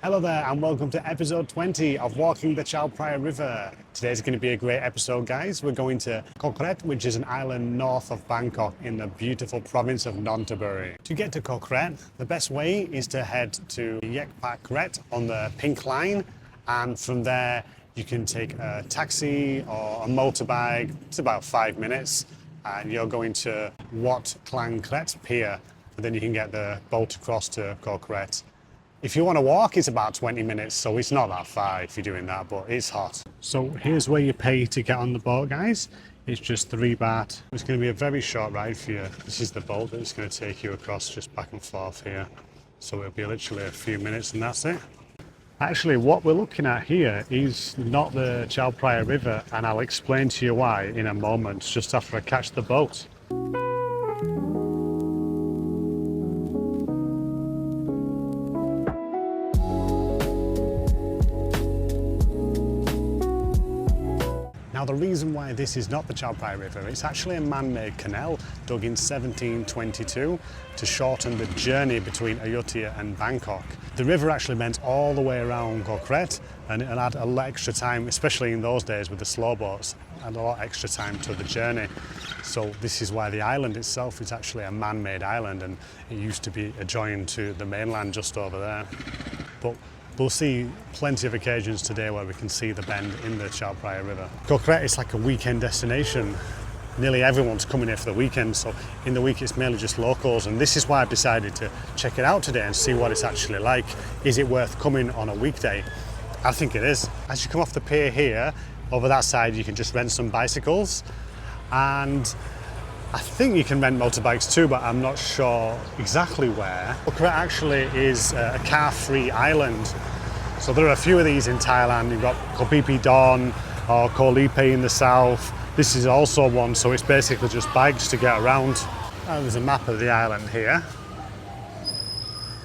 Hello there and welcome to episode 20 of Walking the Chao Phraya River. Today's going to be a great episode, guys. We're going to Koh Kret, which is an island north of Bangkok in the beautiful province of Nonthaburi. To get to Koh Kret, the best way is to head to Yaek Pak Kret on the pink line, and from there you can take a taxi or a motorbike. It's about 5 minutes and you're going to Wat Klang Kret pier, and then you can get the boat across to Koh Kret. If you want to walk, it's about 20 minutes, so it's not that far if you're doing that, but it's hot. So here's where you pay to get on the boat, guys. It's just 3 baht. It's going to be a very short ride for you. This is the boat that's going to take you across just back and forth here. So it'll be literally a few minutes and that's it. Actually, what we're looking at here is not the Chao Phraya River, and I'll explain to you why in a moment, just after I catch the boat. Now, the reason why this is not the Chao Phraya River, it's actually a man-made canal dug in 1722 to shorten the journey between Ayutthaya and Bangkok. The river actually went all the way around Koh Kret, and it'll add a lot extra time, especially in those days with the slow boats, add a lot extra time to the journey. So this is why the island itself is actually a man-made island, and it used to be adjoined to the mainland just over there. But we'll see plenty of occasions today where we can see the bend in the Chao Phraya River. Koh Kret is like a weekend destination. Nearly everyone's coming here for the weekend, so in the week it's mainly just locals, and this is why I've decided to check it out today and see what it's actually like. Is it worth coming on a weekday? I think it is. As you come off the pier here, over that side you can just rent some bicycles, and I think you can rent motorbikes too, but I'm not sure exactly where. Koh Kret actually is a car-free island. So there are a few of these in Thailand. You've got Koh Phi Phi Don or Koh Lipe in the south. This is also one, so it's basically just bikes to get around. There's a map of the island here,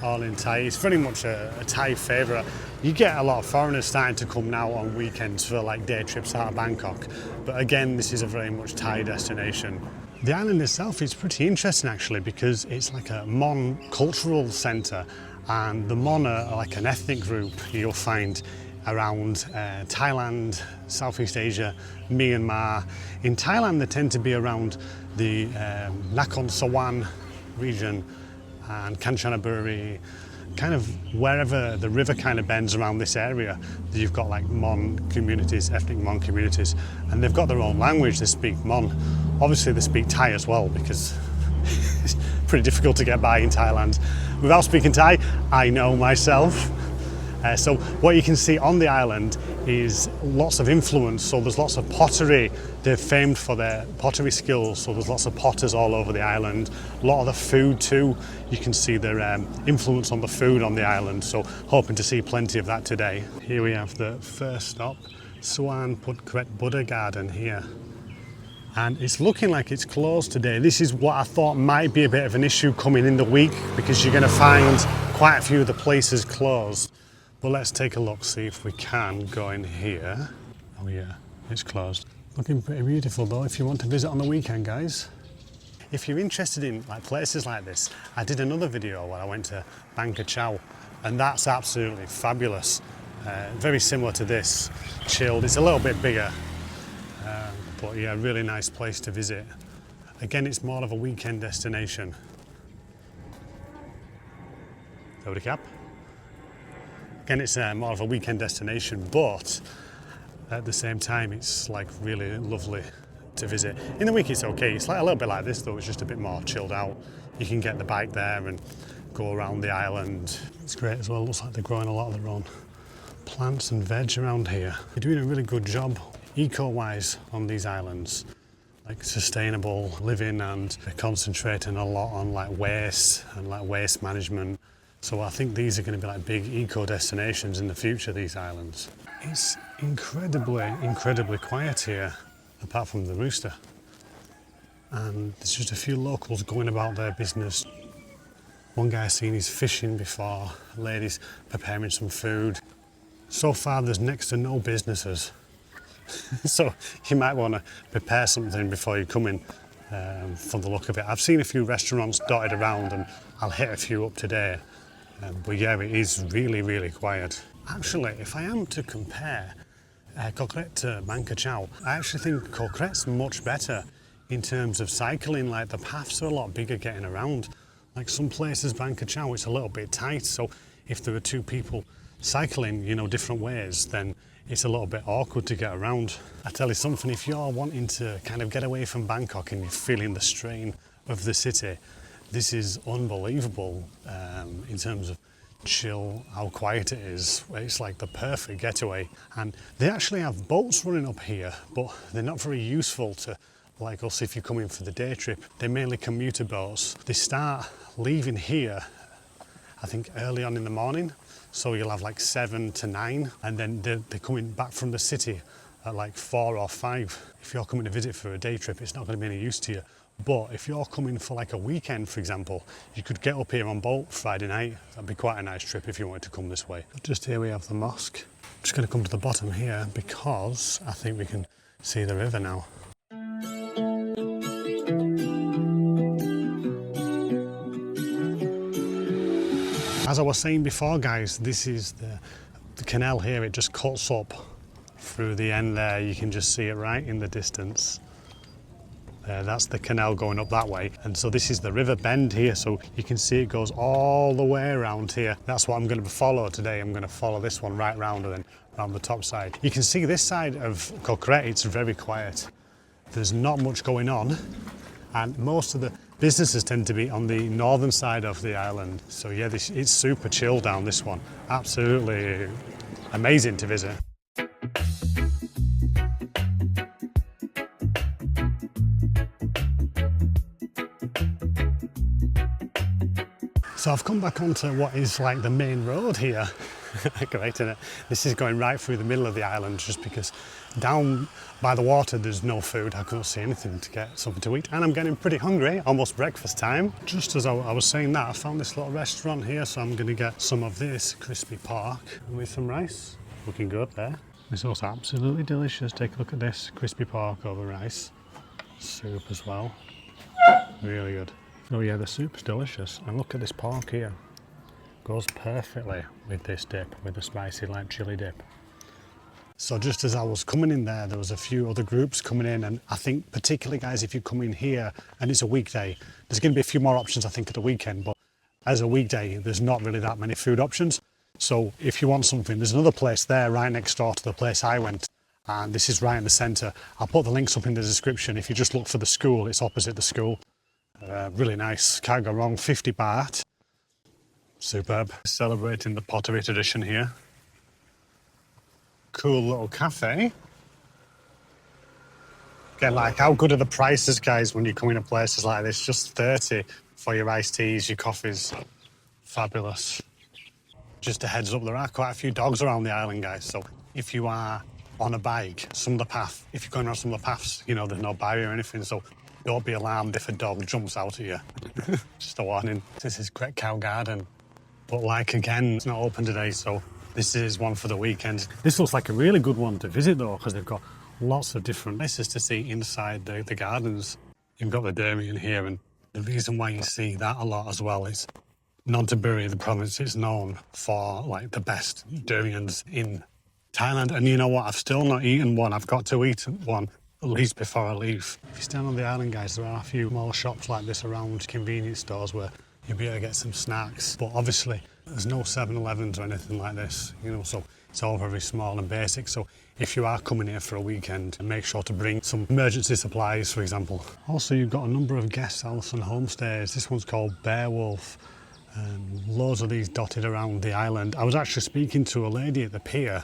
all in Thai. It's very much a Thai favourite. You get a lot of foreigners starting to come now on weekends for like day trips out of Bangkok. But again, this is a very much Thai destination. The island itself is pretty interesting actually, because it's like a Mon cultural centre, and the Mon are like an ethnic group you'll find around Thailand, Southeast Asia, Myanmar. In Thailand they tend to be around the Nakhon Sawan region and Kanchanaburi, kind of wherever the river kind of bends around this area. You've got like Mon communities, ethnic Mon communities, and they've got their own language. They speak Mon. Obviously they speak Thai as well, because it's pretty difficult to get by in Thailand without speaking Thai. I know myself. So what you can see on the island is lots of influence. So there's lots of pottery. They're famed for their pottery skills, so there's lots of potters all over the island. A lot of the food too. You can see their influence on the food on the island, so hoping to see plenty of that today. Here we have the first stop, Suan Phut Kret Buddha Garden here. And it's looking like it's closed today. This is what I thought might be a bit of an issue coming in the week, because you're going to find quite a few of the places closed. But let's take a look, see if we can go in here. Oh yeah, it's closed. Looking pretty beautiful though if you want to visit on the weekend, guys. If you're interested in like places like this, I did another video where I went to Bangkok Chao, and that's absolutely fabulous. Very similar to this, chilled. It's a little bit bigger, but yeah, really nice place to visit. Again, it's more of a weekend destination. Over the cap. Again, it's more of a weekend destination, but at the same time, it's like really lovely to visit. In the week, it's okay. It's like a little bit like this, though. It's just a bit more chilled out. You can get the bike there and go around the island. It's great as well. Looks like they're growing a lot of their own plants and veg around here. They're doing a really good job, eco-wise, on these islands. Like sustainable living, and they're concentrating a lot on like waste and like waste management. So I think these are going to be like big eco destinations in the future, these islands. It's incredibly quiet here, apart from the rooster. And there's just a few locals going about their business. One guy I've seen is fishing before, a lady's preparing some food. So far there's next to no businesses. So you might want to prepare something before you come in, from the look of it. I've seen a few restaurants dotted around, and I'll hit a few up today. But yeah, it is really, really quiet. Actually, if I am to compare Koh Kret to Bangkok, I actually think Koh Kret's much better in terms of cycling. Like the paths are a lot bigger getting around. Like some places, Bangkok, it's a little bit tight. So if there are two people cycling, you know, different ways, then it's a little bit awkward to get around. I tell you something, if you're wanting to kind of get away from Bangkok and you're feeling the strain of the city, this is unbelievable in terms of chill, how quiet it is. It's like the perfect getaway. And they actually have boats running up here, but they're not very useful to like us if you're coming for the day trip. They're mainly commuter boats. They start leaving here, I think early on in the morning. So you'll have like 7 to 9, and then they're coming back from the city at like 4 or 5. If you're coming to visit for a day trip, it's not going to be any use to you. But if you're coming for like a weekend, for example, you could get up here on boat Friday night. That'd be quite a nice trip if you wanted to come this way. Just here we have the mosque. I'm just going to come to the bottom here because I think we can see the river now. As I was saying before, guys, this is the canal here. It just cuts up through the end there. You can just see it right in the distance. That's the canal going up that way. And so this is the river bend here. So you can see it goes all the way around here. That's what I'm going to follow today. I'm going to follow this one right round and then around the top side. You can see this side of Koh Kret, it's very quiet. There's not much going on. And most of the businesses tend to be on the northern side of the island. So yeah, it's super chill down this one. Absolutely amazing to visit. So I've come back onto what is like the main road here. Great, isn't it? This is going right through the middle of the island just because down by the water there's no food. I couldn't see anything to get something to eat, and I'm getting pretty hungry, almost breakfast time. Just as I was saying that, I found this little restaurant here, so I'm going to get some of this crispy pork with some rice. Looking good there. This looks absolutely delicious. Take a look at this, crispy pork over rice. Soup as well, really good. Oh yeah, the soup's delicious, and look at this pork here. Goes perfectly with this dip, with the spicy like chili dip. So just as I was coming in there was a few other groups coming in, and I think particularly guys, if you come in here and it's a weekday, there's going to be a few more options I think at the weekend, but as a weekday there's not really that many food options. So if you want something, there's another place there right next door to the place I went, and this is right in the centre. I'll put the links up in the description. If you just look for the school, it's opposite the school. Really nice, can't go wrong. 50 baht. Superb. Celebrating the pottery tradition here. Cool little cafe. Again, like, how good are the prices, guys, when you come into places like this? Just 30 for your iced teas, your coffees. Fabulous. Just a heads up, there are quite a few dogs around the island, guys. So if you are on a bike, some of the path, if you're going around some of the paths, you know, there's no barrier or anything. So don't be alarmed if a dog jumps out at you. Just a warning. This is Kret Cow Garden. But like, again, it's not open today, so this is one for the weekend. This looks like a really good one to visit though, because they've got lots of different places to see inside the gardens. You've got the durian here, and the reason why you see that a lot as well is Nonthaburi, the province, is known for like the best durians in Thailand. And you know what? I've still not eaten one. I've got to eat one at least before I leave. If you stand on the island, guys, there are a few more shops like this around, convenience stores where you'll be able to get some snacks. But obviously, there's no 7-Elevens or anything like this, you know, so it's all very small and basic. So if you are coming here for a weekend, make sure to bring some emergency supplies, for example. Also, you've got a number of guest house and homestays. This one's called Beowulf. Loads of these dotted around the island. I was actually speaking to a lady at the pier,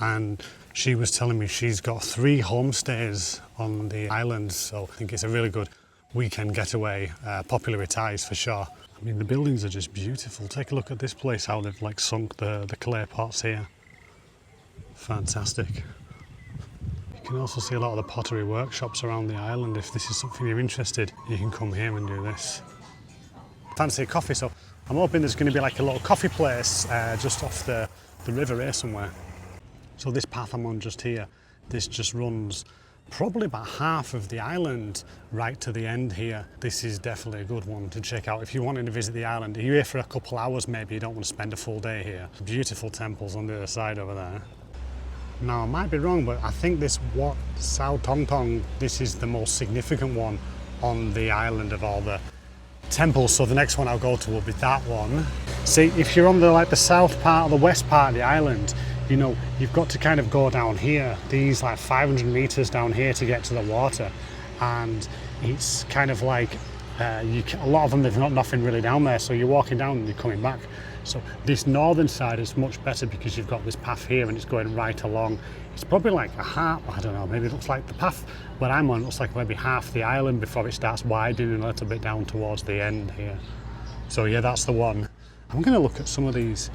and she was telling me she's got 3 homestays on the island, so I think it's a really good weekend getaway, popular with Thais for sure. I mean, the buildings are just beautiful. Take a look at this place, how they've like sunk the clay pots here. Fantastic. You can also see a lot of the pottery workshops around the island. If this is something you're interested, you can come here and do this. Fancy a coffee, so I'm hoping there's going to be like a little coffee place just off the river here somewhere. So this path I'm on just here, this just runs probably about half of the island right to the end here. This is definitely a good one to check out if you're wanting to visit the island. If you're here for a couple hours, maybe you don't want to spend a full day here. Beautiful temples on the other side over there. Now I might be wrong, but I think this Wat Sala Kun, this is the most significant one on the island of all the temples, so the next one I'll go to will be that one. See, if you're on the south part or the west part of the island, you know, you've got to kind of go down here, these like 500 meters down here to get to the water, and it's kind of like a lot of them, they've got nothing really down there, so you're walking down and you're coming back. So this northern side is much better because you've got this path here and it's going right along. It's probably like a half, I don't know, maybe it looks like the path where I'm on looks like maybe half the island before it starts widening a little bit down towards the end here. So yeah, that's the one. I'm going to look at some of these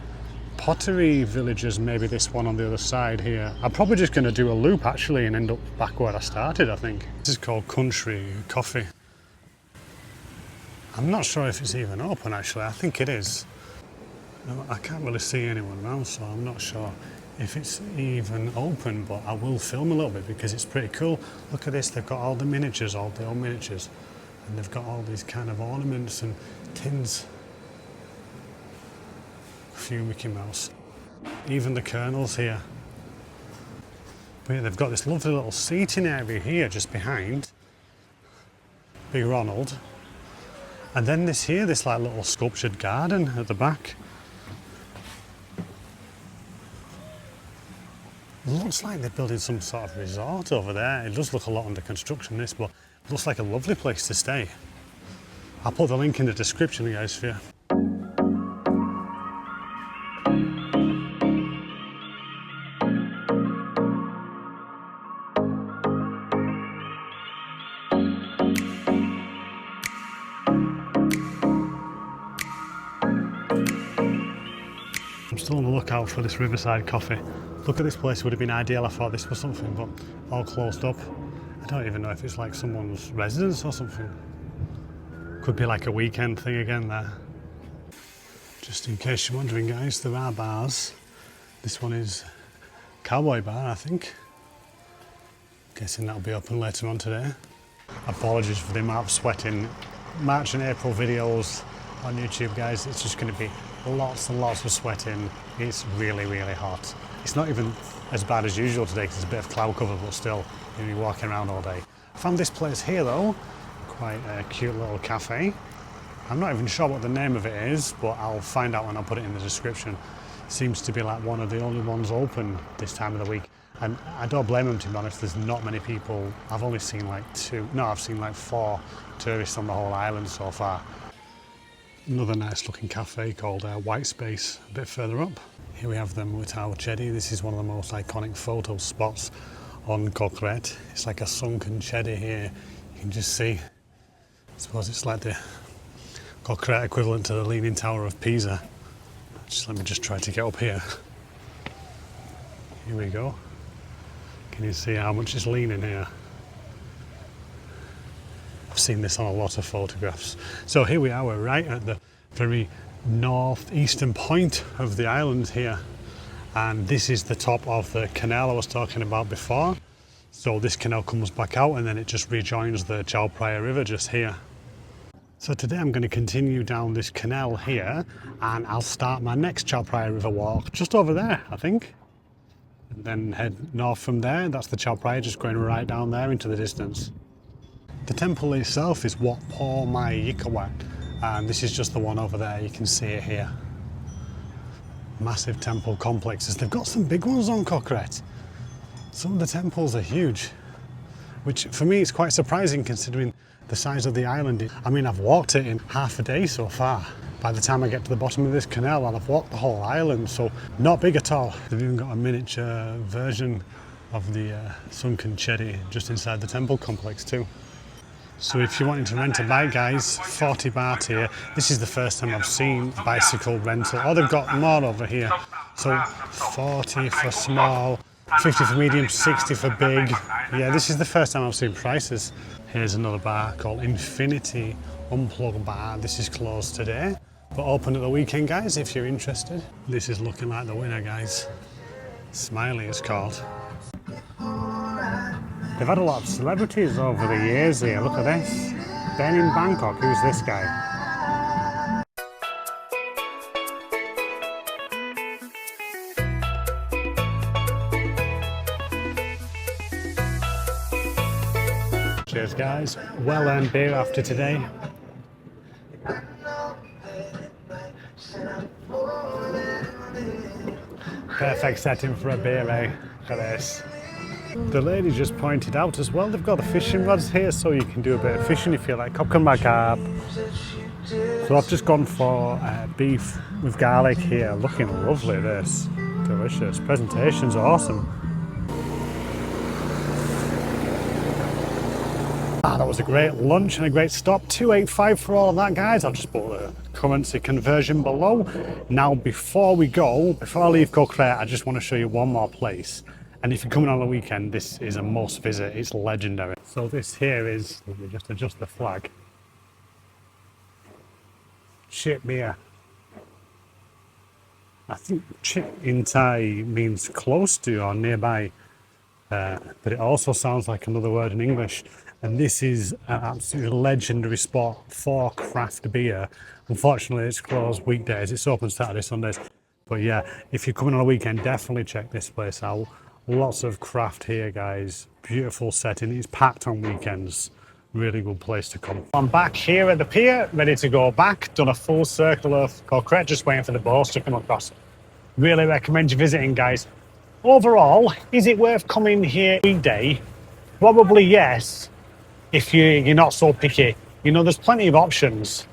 pottery villages, maybe this one on the other side here. I'm probably just going to do a loop actually and end up back where I started, I think. This is called Country Coffee. I'm not sure if it's even open actually, I think it is. I can't really see anyone around, so I'm not sure if it's even open, but I will film a little bit because it's pretty cool. Look at this, they've got all the miniatures, all the old miniatures, and they've got all these kind of ornaments and tins. A few Mickey Mouse. Even the kernels here. But yeah, they've got this lovely little seating area here just behind Big Ronald. And then this here, this like little sculptured garden at the back. It looks like they're building some sort of resort over there. It does look a lot under construction, this, but it looks like a lovely place to stay. I'll put the link in the description, guys, for you. I'm still on the lookout for this riverside coffee. Look at this place, would have been ideal. I thought this was something, but all closed up. I don't even know if it's like someone's residence or something. Could be like a weekend thing again there. Just in case you're wondering, guys, there are bars. This one is Cowboy Bar, I think. Guessing that'll be open later on today. Apologies for the amount of sweating. March and April videos on YouTube, guys, it's just going to be lots and lots of sweating. It's really, really hot. It's not even as bad as usual today because there's a bit of cloud cover, but still, you'll be walking around all day. I found this place here though, quite a cute little cafe. I'm not even sure what the name of it is, but I'll find out and I'll put it in the description. Seems to be like one of the only ones open this time of the week. And I don't blame them, to be honest, there's not many people. I've only seen like I've seen like 4 tourists on the whole island so far. Another nice looking cafe called White Space a bit further up. Here we have the Tower Chedi. This is one of the most iconic photo spots on Koh Kret. It's like a sunken Chedi here. You can just see, I suppose it's like the Koh Kret equivalent to the Leaning Tower of Pisa. Let me just try to get up here. Here we go. Can you see how much it's leaning here? I've seen this on a lot of photographs. So here we are, we're right at the very northeastern point of the island here. And this is the top of the canal I was talking about before. So this canal comes back out and then it just rejoins the Chao Phraya River just here. So today I'm going to continue down this canal here and I'll start my next Chao Phraya River walk just over there, I think. And then head north from there. That's the Chao Phraya just going right down there into the distance. The temple itself is Wat Mai Yikawat, and this is just the one over there. You can see it here. Massive temple complexes. They've got some big ones on Koh Kret. Some of the temples are huge, which for me is quite surprising considering the size of the island. I mean, I've walked it in half a day so far. By the time I get to the bottom of this canal, I'll have walked the whole island, so not big at all. They've even got a miniature version of the sunken Chedi just inside the temple complex too. So if you're wanting to rent a bike, guys, 40 baht here. This is the first time I've seen bicycle rental. Oh, they've got more over here. So 40 for small, 50 for medium, 60 for big. Yeah, this is the first time I've seen prices. Here's another bar called Infinity Unplug Bar. This is closed today, but open at the weekend, guys, if you're interested. This is looking like the winner, guys. Smiley it's called. They've had a lot of celebrities over the years here. Look at this. Ben in Bangkok. Who's this guy? Cheers, guys. Well-earned beer after today. Perfect setting for a beer, eh? Look at this. The lady just pointed out as well, they've got the fishing rods here so you can do a bit of fishing if you like. Coconut my carp. So I've just gone for beef with garlic here. Looking lovely, this. Delicious. Presentation's awesome. That was a great lunch and a great stop. 285 for all of that, guys. I'll just put the currency conversion below. Now, before I leave Koh Kret, I just want to show you one more place. And if you're coming on the weekend, this is a must visit. It's legendary. So this here is, let me just adjust the flag. Chip Mia. I think chip in Thai means close to or nearby. But it also sounds like another word in English. And this is an absolutely legendary spot for craft beer. Unfortunately, it's closed weekdays. It's open Saturday, Sundays. But yeah, if you're coming on a weekend, definitely check this place out. Lots of craft here, guys. Beautiful setting. It's packed on weekends. Really good place to come. I'm back here at the pier, ready to go back. Done a full circle of Koh Kret, just waiting for the boats to come across. Really recommend you visiting, guys. Overall, is it worth coming here weekday? Probably yes, if you're not so picky. You know, there's plenty of options.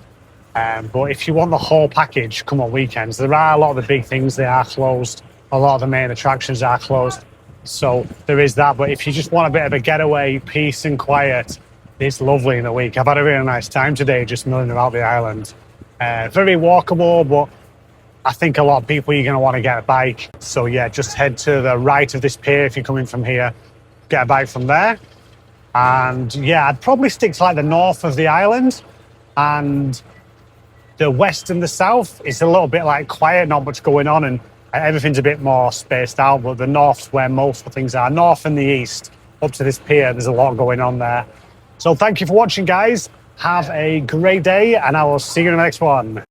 But if you want the whole package, come on weekends. There are a lot of the big things, they are closed. A lot of the main attractions are closed. So there is that. But if you just want a bit of a getaway, peace and quiet, it's lovely in the week. I've had a really nice time today just milling about the island. Very walkable, but I think a lot of people, you're going to want to get a bike. So yeah, just head to the right of this pier if you're coming from here. Get a bike from there. And yeah, I'd probably stick to like the north of the island. And the west and the south is a little bit like quiet, not much going on, and everything's a bit more spaced out. But the north's where most of things are. North and the east, up to this pier, there's a lot going on there. So thank you for watching, guys. Have a great day, and I will see you in the next one.